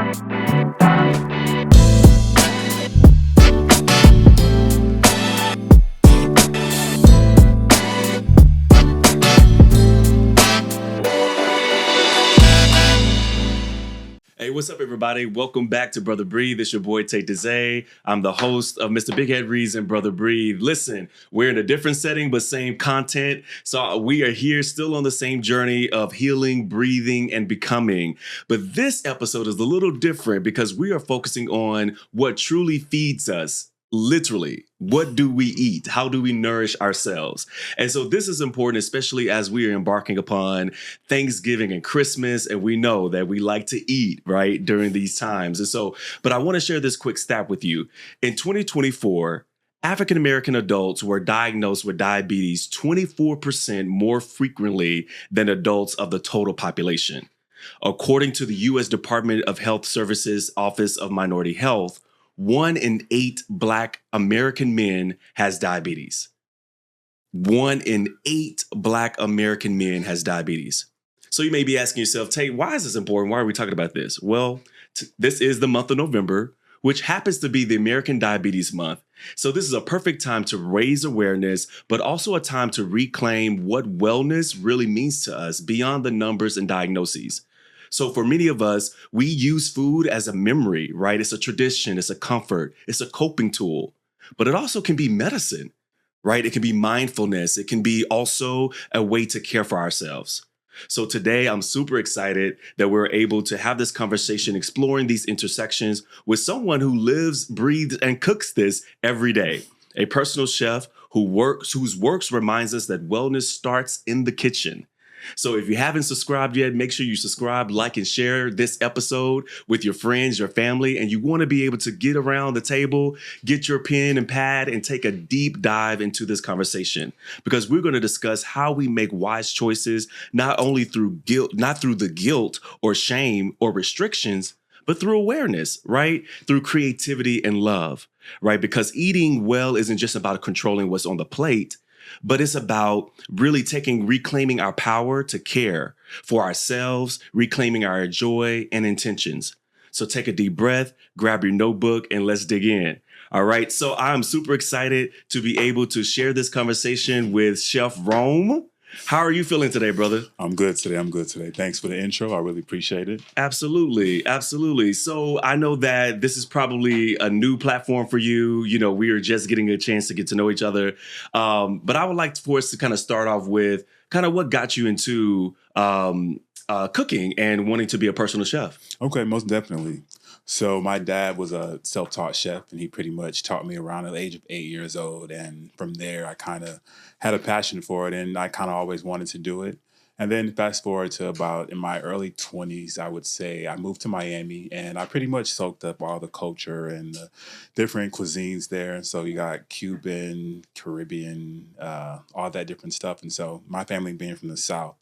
Hey, what's up, everybody? Welcome back to Brother Breathe. It's your boy, Tate Dezay. I'm the host of Mr. Big Head Reads and Brother Breathe. Listen, we're in a different setting, but same content. So we are here still on the same journey of healing, breathing, and becoming. But this episode is a little different because we are focusing on what truly feeds us. Literally, what do we eat? How do we nourish ourselves? And so this is important, especially as we are embarking upon Thanksgiving and Christmas. And we know that we like to eat, right, during these times. And so, but I want to share this quick stat with you. In 2024, African-American adults were diagnosed with diabetes 24% more frequently than adults of the total population. According to the U.S. Department of Health Services Office of Minority Health, 1 in 8 Black American men has diabetes. 1 in 8 Black American men has diabetes. So you may be asking yourself, Tate, why is this important? Why are we talking about this? Well, this is the month of November, which happens to be the American Diabetes Month. So this is a perfect time to raise awareness, but also a time to reclaim what wellness really means to us beyond the numbers and diagnoses. So for many of us, we use food as a memory, right? It's a tradition, it's a comfort, it's a coping tool, but it also can be medicine, right? It can be mindfulness. It can be also a way to care for ourselves. So today, I'm super excited that we're able to have this conversation exploring these intersections with someone who lives, breathes, and cooks this every day. A personal chef whose works reminds us that wellness starts in the kitchen. So if you haven't subscribed yet, make sure you subscribe, like, and share this episode with your friends, your family, and you want to be able to get around the table, get your pen and pad, and take a deep dive into this conversation, because we're going to discuss how we make wise choices, not only through guilt, not through the guilt or shame or restrictions, but through awareness, right? Through creativity and love, right? Because eating well isn't just about controlling what's on the plate, but it's about really reclaiming our power to care for ourselves, reclaiming our joy and intentions. So take a deep breath, grab your notebook, and let's dig in. All right. So I'm super excited to be able to share this conversation with Chef Rome. How are you feeling today, brother? I'm good today. Thanks for the intro. I really appreciate it. Absolutely. Absolutely. So I know that this is probably a new platform for you. You know, we are just getting a chance to get to know each other. But I would like for us to kind of start off with kind of what got you into cooking and wanting to be a personal chef. Okay, most definitely. So my dad was a self-taught chef, and he pretty much taught me around the age of 8 years old. And from there, I kind of had a passion for it, and I kind of always wanted to do it. And then fast forward to about in my early 20s, I would say, I moved to Miami, and I pretty much soaked up all the culture and the different cuisines there. And so you got Cuban, Caribbean, all that different stuff. And so my family being from the South,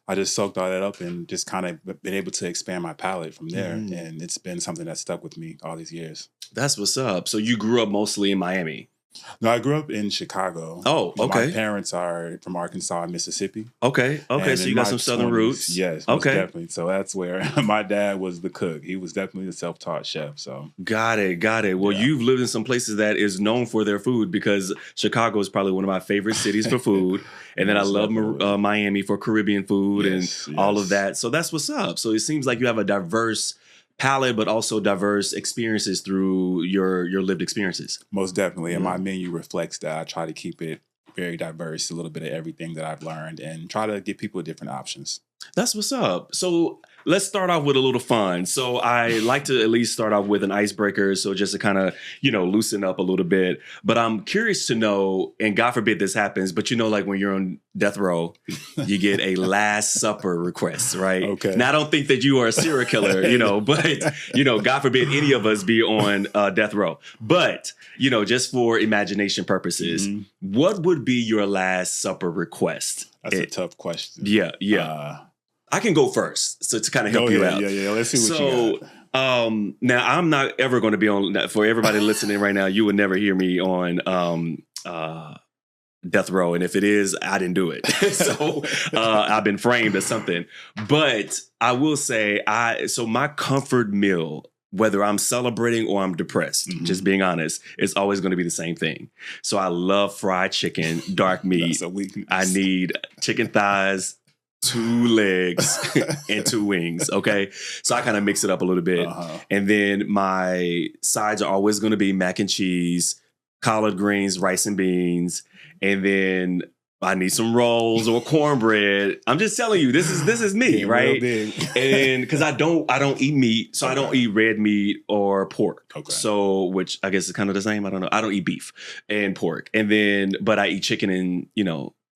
I just soaked all that up and just kind of been able to expand my palate from there. And it's been something that stuck with me all these years. That's what's up. So you grew up mostly in Miami. No, I grew up in Chicago. Oh, okay. My parents are from Arkansas and Mississippi. Okay. And So in you got my some Southern 20s, roots. Yes, most Okay. definitely. So that's where my dad was the cook. He was definitely a self-taught chef. So Got it. Well, yeah. you've lived in some places that is known for their food, because Chicago is probably one of my favorite cities for food. And then I Most love definitely. Miami for Caribbean food Yes, and all of yes. that. So that's what's up. So it seems like you have a diverse palette, but also diverse experiences through your lived experiences. Most definitely. And Yeah. my menu reflects that. I try to keep it very diverse, a little bit of everything that I've learned, and try to give people different options. That's what's up. So let's start off with a little fun. So I like to at least start off with an icebreaker. So just to kind of, loosen up a little bit. But I'm curious to know, and God forbid this happens, but like when you're on death row, you get a Last Supper request, right? Okay. Now, I don't think that you are a serial killer, but, God forbid any of us be on death row. But, just for imagination purposes, what would be your Last Supper request? That's a tough question. Yeah. I can go first, so to kind of help you out. Yeah. Let's see what you got. Now I'm not ever going to be on. For everybody listening right now, you would never hear me on death row, and if it is, I didn't do it. So I've been framed as something. But I will say, so my comfort meal whether I'm celebrating or I'm depressed, just being honest, it's always going to be the same thing. So I love fried chicken, dark meat. That's a weakness. I need chicken thighs, 2 legs, and 2 wings. Okay. So I kind of mix it up a little bit. And then my sides are always going to be mac and cheese, collard greens, rice and beans. And then I need some rolls or cornbread. I'm just telling you, this is me, right? And because I don't eat meat, so I don't eat red meat or pork. Okay. So, which I guess is kind of the same. I don't know. I don't eat beef and pork, and then but I eat chicken and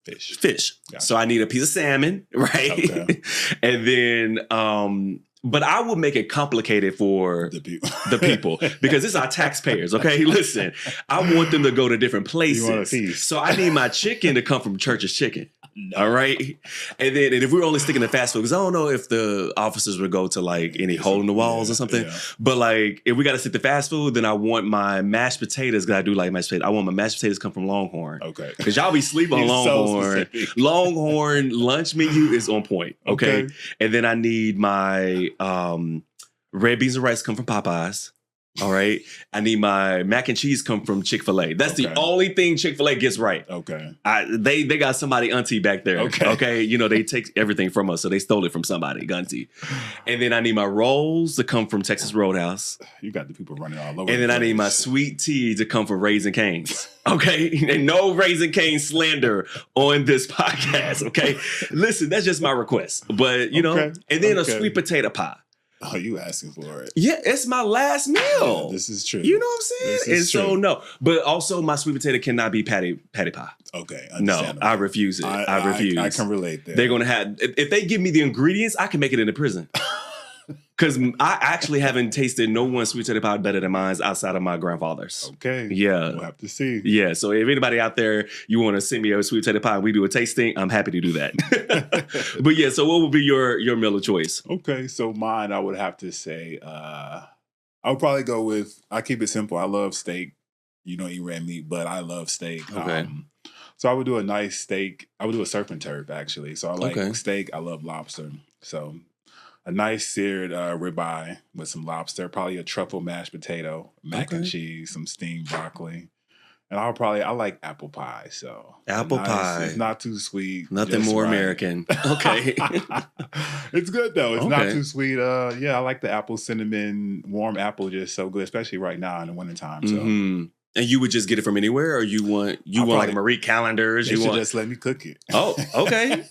fish. Gotcha. So I need a piece of salmon, right? Okay. And then but I will make it complicated for the people because it's our taxpayers. Okay, listen, I want them to go to different places. So I need my chicken to come from Church's Chicken. No. All right. And if we're only sticking to fast food, because I don't know if the officers would go to like any hole in the walls or something. Yeah. But like if we got to stick to fast food, then I want my mashed potatoes, because I do like mashed potatoes. I want my mashed potatoes to come from Longhorn. Okay. Because y'all be sleeping on Longhorn. So Longhorn lunch menu is on point. Okay. And then I need my red beans and rice come from Popeyes. All right. I need my mac and cheese come from Chick-fil-A. That's the only thing Chick-fil-A gets right. Okay. They got somebody auntie back there. Okay. They take everything from us. So they stole it from somebody, auntie. And then I need my rolls to come from Texas Roadhouse. You got the people running all over. And then I need my sweet tea to come from Raising Cane's. Okay. And no Raising Cane slander on this podcast. Okay. Listen, that's just my request. But, and then a sweet potato pie. Oh, you asking for it? Yeah, it's my last meal. Yeah, this is true. You know what I'm saying? And so no, but also my sweet potato cannot be patty pie. Okay, no, I refuse it. I refuse. I can relate there. They're gonna have if they give me the ingredients, I can make it in the prison. Because I actually haven't tasted no one sweet potato pie better than mine outside of my grandfather's. Okay. Yeah. We'll have to see. Yeah. So if anybody out there, you want to send me a sweet potato pie and we do a tasting, I'm happy to do that. But yeah, so what would be your meal of choice? Okay. So mine, I would have to say, I would probably go with, I keep it simple. I love steak. You don't eat red meat, but I love steak. Okay. So I would do a nice steak. I would do a surf and turf, actually. So I like steak. I love lobster. So a nice seared ribeye with some lobster, probably a truffle mashed potato, mac and cheese, some steamed broccoli. And I like apple pie. So apple pie. It's not too sweet. Nothing more right. American. Okay. It's good though. It's not too sweet. I like the apple cinnamon, warm apple, just so good, especially right now in the wintertime. So. And you would just get it from anywhere, or you want like Marie Callender's? You should just let me cook it. Oh, okay.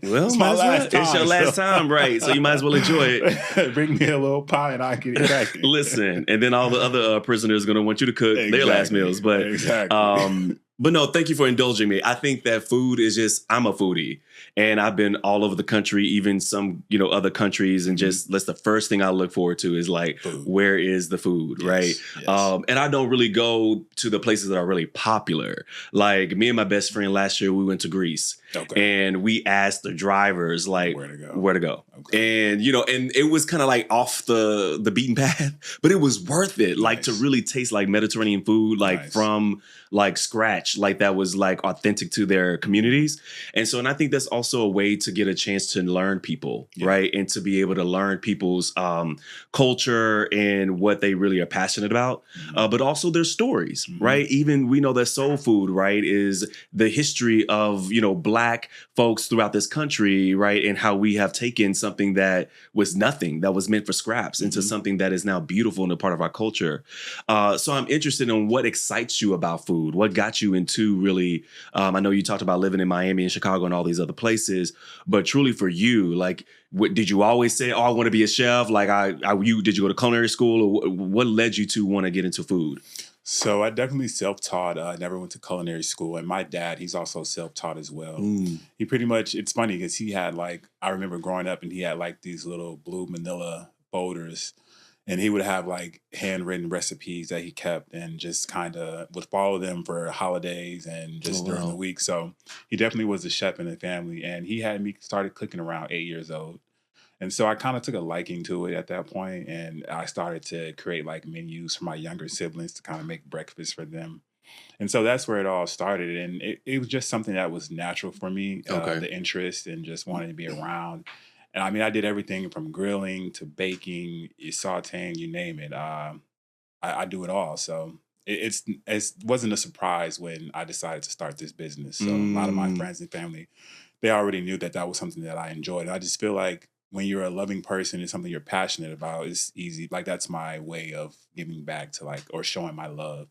Well, it's your last time, right? So you might as well enjoy it. Bring me a little pie and I can eat back. Listen, and then all the other prisoners are going to want you to cook their last meals. But but no, thank you for indulging me. I think that food is just, I'm a foodie. And I've been all over the country, even some, other countries. And that's the first thing I look forward to is like, food. Where is the food, right? Yes. And I don't really go to the places that are really popular. Like me and my best friend last year, we went to Greece. Okay. And we asked the drivers like where to go. Okay. And and it was kind of like off the beaten path, but it was worth it. Like to really taste like Mediterranean food, like from like scratch, like that was like authentic to their communities. And I think that's also a way to get a chance to learn people, right? And to be able to learn people's culture and what they really are passionate about, but also their stories, right? Even we know that soul food, right, is the history of, Black folks throughout this country, right? And how we have taken something that was nothing, that was meant for scraps, into something that is now beautiful and a part of our culture. So I'm interested in what excites you about food. What got you into really, I know you talked about living in Miami and Chicago and all these other places, but truly for you, like, did you always say, oh, I want to be a chef? Like did you go to culinary school, or what led you to want to get into food? So I definitely self-taught. I never went to culinary school. And my dad, he's also self-taught as well. He pretty much, it's funny because he had I remember growing up and he had like these little blue manila folders. And he would have like handwritten recipes that he kept and just kind of would follow them for holidays and just during the week. So he definitely was a chef in the family. And he had me started cooking around 8 years old. And so I kind of took a liking to it at that point, and I started to create like menus for my younger siblings to kind of make breakfast for them. And so that's where it all started. And it was just something that was natural for me, the interest and just wanting to be around. And I mean, I did everything from grilling to baking, sauteing, you name it. I do it all. So it wasn't a surprise when I decided to start this business. So a lot of my Mm. friends and family, they already knew that that was something that I enjoyed. And I just feel like when you're a loving person and something you're passionate about, it's easy. Like that's my way of giving back to like or showing my love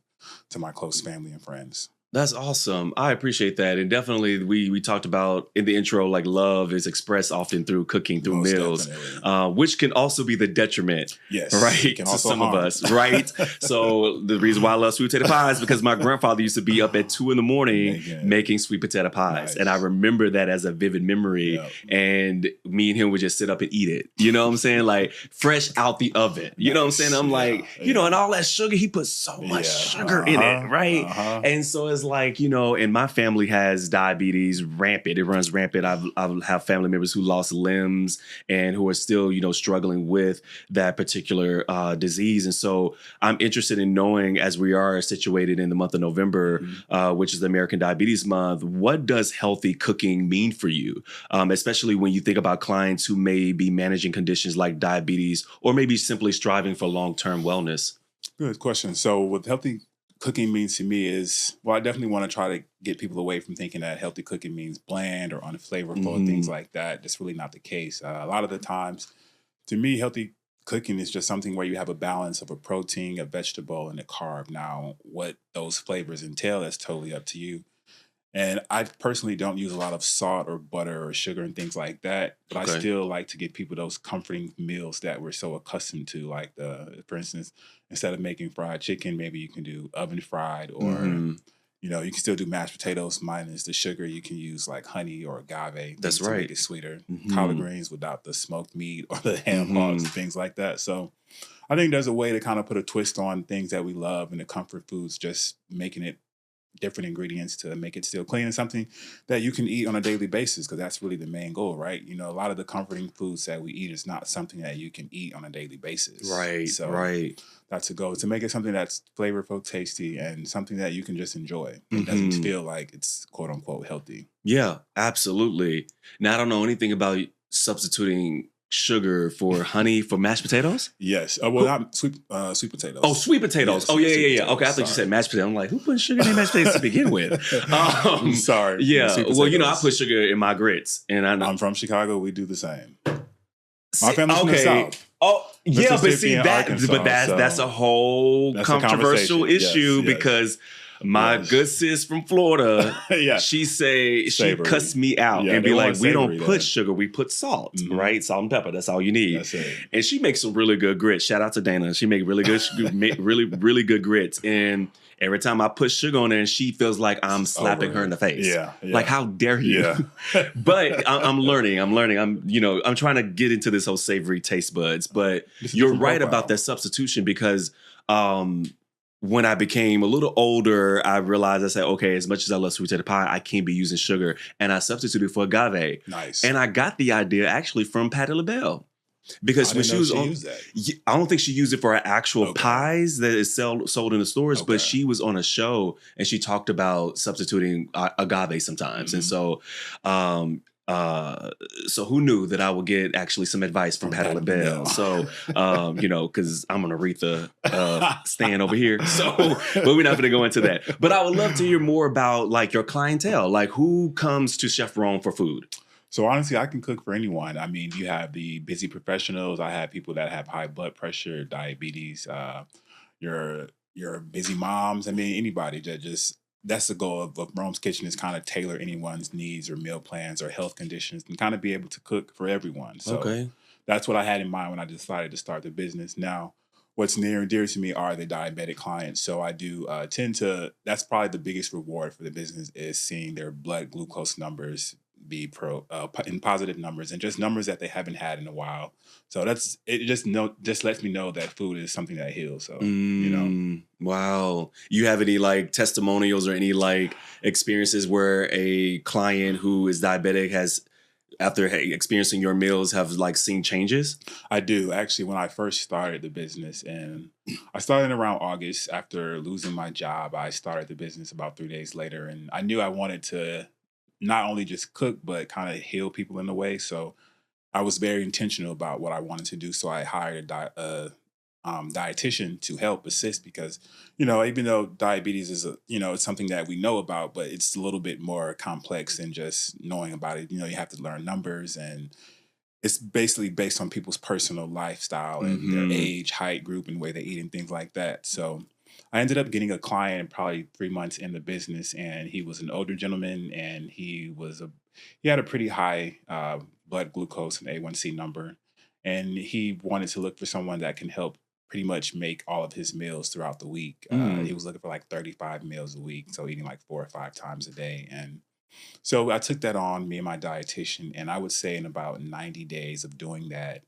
to my close family and friends. That's awesome. I appreciate that. And definitely we talked about in the intro, like love is expressed often through cooking, through Most meals, definitely. which can also be the detriment, Yes, it right? can To also some of harm. us, right? So the reason why I love sweet potato pies is because my grandfather used to be up at 2 in the morning Making making sweet potato pies. And I nice. remember that as a vivid memory. Yeah, And me and him would just sit up and eat it. You know what I'm saying? Like fresh out the oven. You know what I'm saying? nice. I'm Yeah, like, and yeah, all that sugar, he put so much yeah. sugar in it, right? Uh huh. And so it's like, and my family has diabetes rampant. It runs rampant. I've have family members who lost limbs and who are still, struggling with that particular disease. And so I'm interested in knowing, as we are situated in the month of November, Hmm. which is the American Diabetes Month, what does healthy cooking mean for you? Especially when you think about clients who may be managing conditions like diabetes or maybe simply striving for long-term wellness. Good question. So, what healthy cooking means to me is, well, I definitely want to try to get people away from thinking that healthy cooking means bland or unflavorful and things Hmm. like that. That's really not the case. A lot of the times, to me, healthy cooking is just something where you have a balance of a protein, a vegetable, and a carb. Now, what those flavors entail is totally up to you. And I personally don't use a lot of salt or butter or sugar and things like that, but I Okay. still like to give people those comforting meals that we're so accustomed to. Like for instance, instead of making fried chicken, maybe you can do oven fried, or Hmm. you can still do mashed potatoes minus the sugar. You can use like honey or agave That's things to make right. it sweeter. Collard Hmm. greens without the smoked meat or the ham hocks, Hmm. things like that. So I think there's a way to kind of put a twist on things that we love and the comfort foods, just making it different ingredients to make it still clean and something that you can eat on a daily basis, because that's really the main goal, right? A lot of the comforting foods that we eat is not something that you can eat on a daily basis. Right, So right. that's a goal, to make it something that's flavorful, tasty, and something that you can just enjoy. It doesn't Hmm. feel like it's quote unquote healthy. Yeah, absolutely. Now, I don't know anything about substituting sugar for honey for mashed potatoes. Yes. Well, Who? not sweet Oh, potatoes. sweet potatoes. Yes, Oh, yeah, yes, sweet yeah, yeah. Okay, potatoes. I thought you said Sorry. mashed potato. I'm like, who put sugar in mashed potatoes to begin with? Sorry. Yeah. Sweet Well, I put potatoes. sugar in my grits, and I know. I'm from Chicago. We do the same. My See, family's from the okay. South, Oh, yeah, but Mississippi see and but Arkansas. that's So a whole that's a controversial conversation. Yes, issue yes, because my good yes. sis from Florida, Yeah, she cuss savory. me out Yeah, and they be want like, we don't savory put then. sugar, we put salt, Hmm. right? Salt and pepper. That's all you need. That's it. And she makes some really good grits. Shout out to Dana. She make really good, really, really good grits. And every time I put sugar on there, she feels like I'm slapping her Over in it. the face. Yeah, Like, yeah, how dare you? yeah. But I'm learning. I'm trying to get into this whole savory taste buds. But It's a you're different right about profile. that substitution because um, when I became a little older, I realized I said, okay, as much as I love sweet potato pie, I can't be using sugar, and I substituted for agave. Nice. And I got the idea actually from Patti LaBelle I because when didn't she know was she on, used that. I don't think she used it for her actual Okay. pies that is sold in the stores, but Okay. she was on a show and she talked about substituting agave sometimes. And Hmm. um, uh, so who knew that I would get actually some advice from From Patti Patti LaBelle? LaBelle. So, because I'm an Aretha stand over here. So, but we're not going to go into that. But I would love to hear more about like your clientele, like who comes to Chef Rome for food. So honestly, I can cook for anyone. I mean, you have the busy professionals. I have people that have high blood pressure, diabetes. Your busy moms. I mean, anybody that just, that's the goal of Rome's Kitchen, is kind of tailor anyone's needs or meal plans or health conditions and kind of be able to cook for everyone. So Okay. that's what I had in mind when I decided to start the business. Now, what's near and dear to me are the diabetic clients. So I do tend to, that's probably the biggest reward for the business, is seeing their blood glucose numbers be in positive numbers, and just numbers that they haven't had in a while. So that's it. Just lets me know that food is something that heals. So. Wow. You have any like testimonials or any like experiences where a client who is diabetic has, after experiencing your meals, have like seen changes? I do actually. When I first started the business, and I started around August after losing my job, I started the business about 3 days later, and I knew I wanted to not only just cook but kind of heal people in a way. So I was very intentional about what I wanted to do. So I hired dietitian to help assist because, even though diabetes is it's something that we know about, but it's a little bit more complex than just knowing about it. You have to learn numbers, and it's basically based on people's personal lifestyle and their Mm-hmm. age, height, group, and way they eat and things like that. So I ended up getting a client probably 3 months in the business, and he was an older gentleman, and he had a pretty high blood glucose and A1C number, and he wanted to look for someone that can help pretty much make all of his meals throughout the week. He Mm. was looking for like 35 meals a week, so eating like 4 or 5 times a day, and so I took that on, me and my dietitian, and I would say in about 90 days of doing that,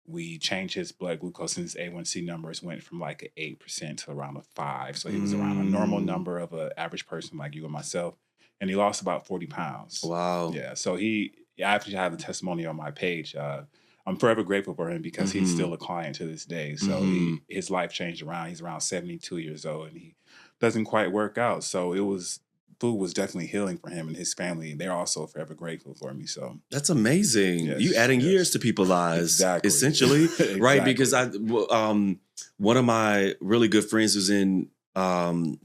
we changed his blood glucose and his A1C numbers went from like an 8% to around a 5. So he was around a normal Mm. number of an average person like you and myself. And he lost about 40 pounds. Wow. Yeah. So I actually have the testimony on my page. I'm forever grateful for him because he's Mm-hmm. still a client to this day. So Mm-hmm. his life changed around. He's around 72 years old and he doesn't quite work out. So food was definitely healing for him and his family. They're also forever grateful for me. So That's amazing. You yes, adding years yes. to people's lives, Exactly. essentially, right? Because Exactly. one of my really good friends who's in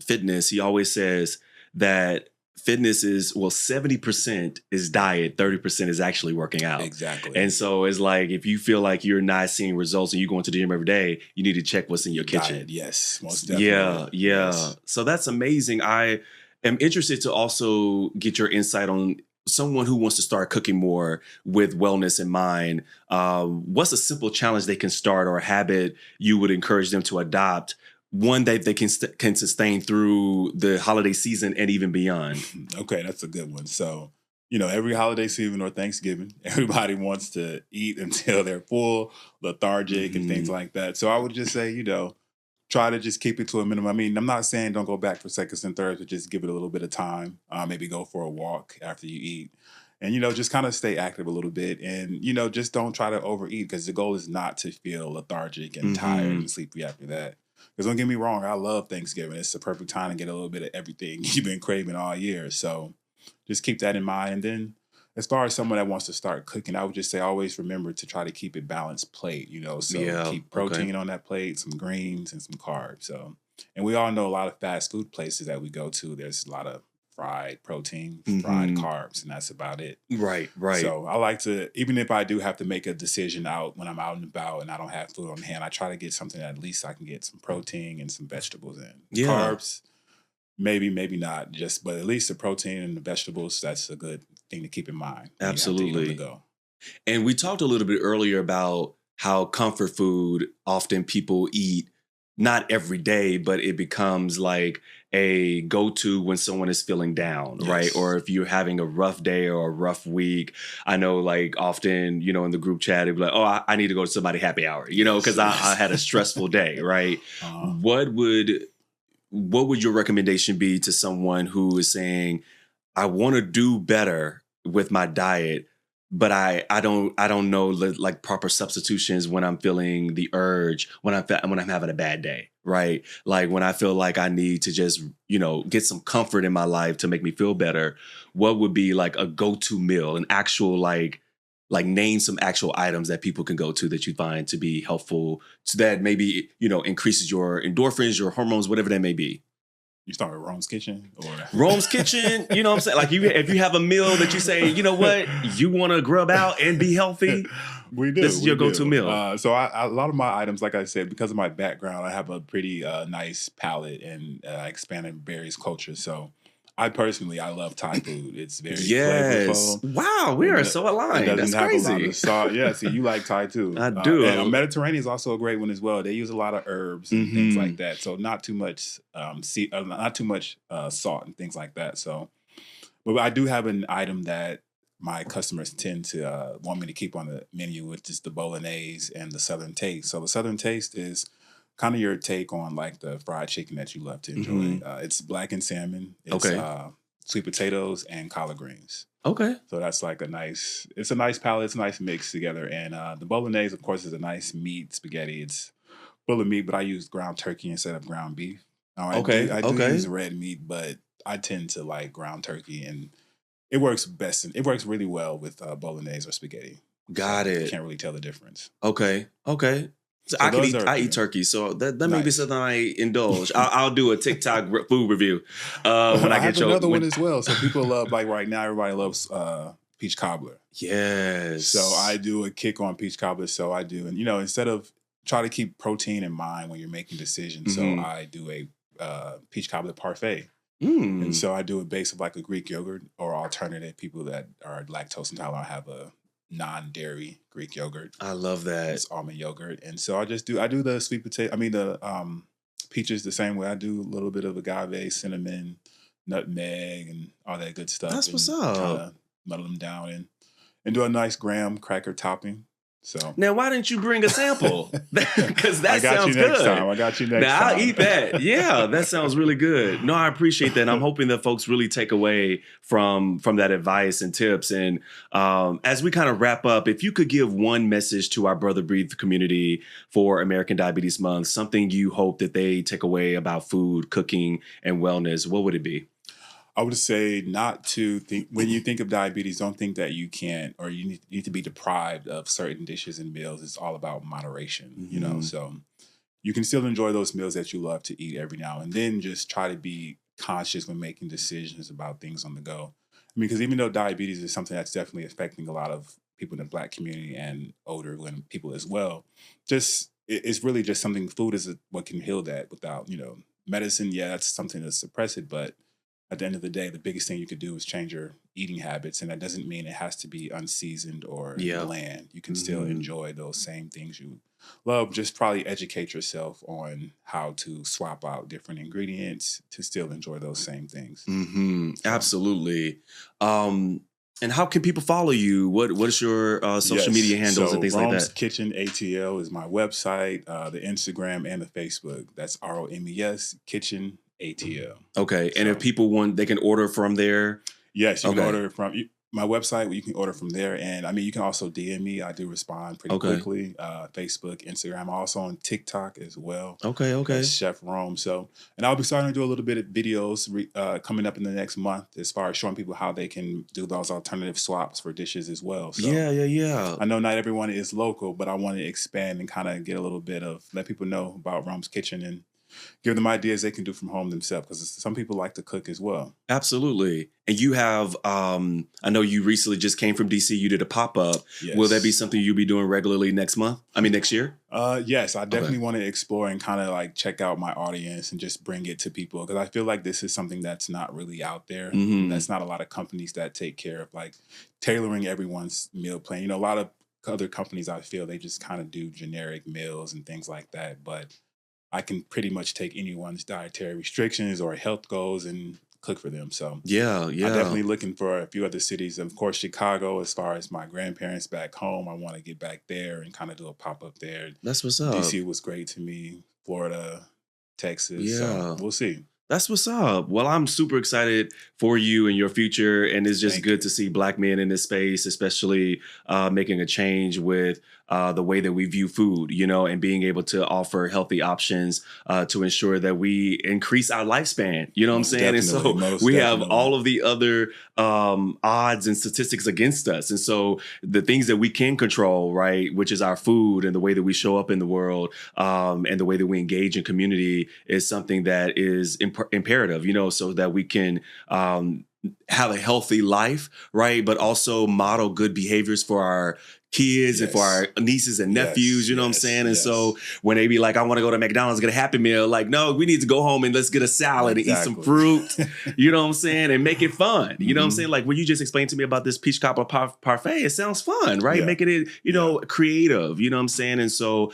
fitness. He always says that fitness is 70% is diet, 30% is actually working out. Exactly. And so it's like if you feel like you're not seeing results and you're going to the gym every day, you need to check what's in your Your diet, kitchen. yes, most Yeah, definitely. yeah. Yes. So that's amazing. I am interested to also get your insight on someone who wants to start cooking more with wellness in mind. What's a simple challenge they can start or a habit you would encourage them to adopt? One that they can sustain through the holiday season and even beyond. Okay, that's a good one. So, every holiday season or Thanksgiving, everybody wants to eat until they're full, lethargic, and things Hmm. like that. So I would just say, try to just keep it to a minimum. I mean, I'm not saying don't go back for seconds and thirds, but just give it a little bit of time. Maybe go for a walk after you eat. And, just kind of stay active a little bit. And, just don't try to overeat because the goal is not to feel lethargic and tired Hmm. and sleepy after that. Because don't get me wrong, I love Thanksgiving. It's the perfect time to get a little bit of everything you've been craving all year. So just keep that in mind. And then as far as someone that wants to start cooking, I would just say always remember to try to keep a balanced plate, so Yeah. keep Okay. protein on that plate, some greens and some carbs. So and we all know a lot of fast food places that we go to, there's a lot of fried protein, fried Hmm. carbs, and that's about it. Right. Right. So I like to, even if I do have to make a decision out when I'm out and about and I don't have food on hand, I try to get something that at least I can get some protein and some vegetables in. Yeah. Carbs, maybe, maybe not, just but at least the protein and the vegetables, that's a good thing to keep in mind when you have to eat on the Absolutely. go. And we talked a little bit earlier about how comfort food often people eat not every day, but it becomes like a go to when someone is feeling down, right? Yes. Or if you're having a rough day or a rough week. I know, like, often, in the group chat, it'd be like, oh, I need to go to somebody happy hour, Yes. because I Yes. had a stressful day, right? uh, What would what would your recommendation be to someone who is saying, I want to do better with my diet, but I don't know like proper substitutions when I'm feeling the urge when I'm having a bad day, right? Like when I feel like I need to just get some comfort in my life to make me feel better. What would be like a go-to meal, an actual like name some actual items that people can go to that you find to be helpful, so that maybe increases your endorphins, your hormones, whatever that may be. you start with Rome's Kitchen or Rome's Kitchen, you know what I'm saying? Like if you have a meal that you say, you know what, you want to grub out and be healthy, we this do, is we your go-to do. meal. So a lot of my items, like I said, because of my background, I have a pretty nice palate and I expand in various cultures. So I love Thai food. It's very Yes. flavorful. Wow, we It, are do- so it aligned. doesn't That's have a lot of crazy. salt. Yeah, see, you like Thai too. I And do. Mediterranean is also a great one as well. They use a lot of herbs and things like Hmm. that. So not too much, not too much salt and things like that. So, but I do have an item that my customers tend to want me to keep on the menu, which is the bolognese and the southern taste. So the southern taste is kind of your take on like the fried chicken that you love to enjoy. Hmm. It's blackened salmon, it's Okay. sweet potatoes and collard greens. Okay. So that's like it's a nice palette, it's a nice mix together. And the bolognese, of course, is a nice meat spaghetti. It's full of meat, but I use ground turkey instead of ground beef. Now Okay. I do use Okay. red meat, but I tend to like ground turkey, and it works best. It works really well with bolognese or spaghetti. Got You it. can't really tell the difference. Okay. Okay. So So those are, I eat turkey, so that may be nice. something I indulge. I'll do a TikTok food review when I I have get your another one as well. So people love, like right now, everybody loves peach cobbler. Yes. So I do a kick on peach cobbler. So I do, and instead of try to keep protein in mind when you're making decisions. So Mhm. I do a peach cobbler parfait. And Mm, so I do a base of like a Greek yogurt, or alternative, people that are lactose intolerant have a non-dairy Greek yogurt. I love that. It's almond yogurt. And so I do the sweet potato, I mean the peaches the same way. I do a little bit of agave, cinnamon, nutmeg, and all that good stuff, That's what's and kind up. of muddle them down and do a nice graham cracker topping. So Now, why didn't you bring a sample? Because I that got you sounds next good. time. I got you next Now I'll time. eat that. Yeah, that sounds really good. No, I appreciate that. And I'm hoping that folks really take away from that advice and tips. And as we kind of wrap up, if you could give one message to our Brother Breathe community for American Diabetes Month, something you hope that they take away about food, cooking, and wellness, what would it be? I would say not to think, when you think of diabetes, don't think that you can't, or you need to be deprived of certain dishes and meals. It's all about moderation. Mhm. So you can still enjoy those meals that you love to eat every now and then. Just try to be conscious when making decisions about things on the go. I mean, because even though diabetes is something that's definitely affecting a lot of people in the Black community and older women people as well, it's really just something. Food is what can heal that. Without medicine, yeah, that's something to suppress it, but at the end of the day, the biggest thing you could do is change your eating habits. And that doesn't mean it has to be unseasoned or Yeah. bland. You can still Mhm. enjoy those same things you love. Just probably educate yourself on how to swap out different ingredients to still enjoy those same things. So, Absolutely. Um, and how can people follow you? What is your social media yes. handles and So, things like Rome's that? Kitchen ATL is my website, the Instagram and the Facebook. That's ROMES Kitchen ATL. Okay. And if So, people want, they can order from there. yes, you can Okay. order from my website. You can order from there, and I mean, you can also DM me. I do respond pretty Okay. quickly. Facebook, Instagram. I'm also on TikTok as well. Okay. As Okay. Chef Rome. So, and I'll be starting to do a little bit of videos coming up in the next month, as far as showing people how they can do those alternative swaps for dishes as well. So, Yeah. Yeah. Yeah. I know not everyone is local, but I want to expand and kind of get a little bit of let people know about Rome's Kitchen and give them ideas they can do from home themselves, because some people like to cook as well. Absolutely. And you have, I know you recently just came from DC. You did a pop up. Will that be Yes. something you'll be doing regularly next month? I mean, next year? Yes, I Okay. definitely want to explore and kind of like check out my audience and just bring it to people, because I feel like this is something that's not really out there. Hmm. That's not a lot of companies that take care of like tailoring everyone's meal plan. A lot of other companies, I feel they just kind of do generic meals and things like that. But I can pretty much take anyone's dietary restrictions or health goals and cook for them. So Yeah. I'm Yeah. definitely looking for a few other cities. Of course, Chicago, as far as my grandparents back home, I want to get back there and kind of do a pop up there. That's what's up. DC was great to me, Florida, Texas. So Yeah. we'll see. That's what's up. Well, I'm super excited for you and your future. And it's just Thank good you. to see Black men in this space, especially making a change with the way that we view food, and being able to offer healthy options to ensure that we increase our lifespan. You know what I'm Most saying? And definitely. so Most we have definitely. all of the other odds and statistics against us. And so the things that we can control, right, which is our food and the way that we show up in the world and the way that we engage in community is something that is imperative, so that we can have a healthy life, right? But also model good behaviors for our kids and for Yes. our nieces and Yes. nephews, you know what I'm Yes. saying? And Yes. so when they be like, I want to go to McDonald's, get a Happy Meal, like, no, we need to go home and let's get a salad and eat some Exactly. fruit, you know what I'm saying? And make it fun. You know what I'm saying? Hmm. Like when you just explained to me about this peach cobbler parfait, it sounds fun, right? Yeah. Making it, Yeah. creative, you know what I'm saying? And so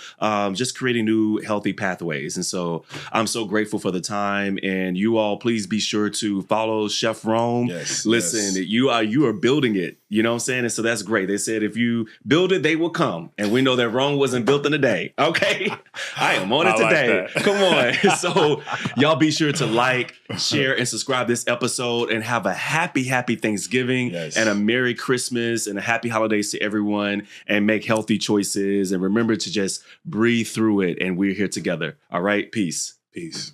just creating new healthy pathways. And so I'm so grateful for the time. And you all, please be sure to follow Chef Rome. Yes. Listen, Yes. you are building it. You know what I'm saying? And so that's great. They said if you build it, they will come. And we know that Rome wasn't built in a day. Okay. I am on it I like today. that. Come on. So y'all be sure to like, share, and subscribe this episode and have a happy Thanksgiving Yes. and a Merry Christmas and a happy holidays to everyone, and make healthy choices. And remember to just breathe through it. And we're here together. All right. Peace. Peace.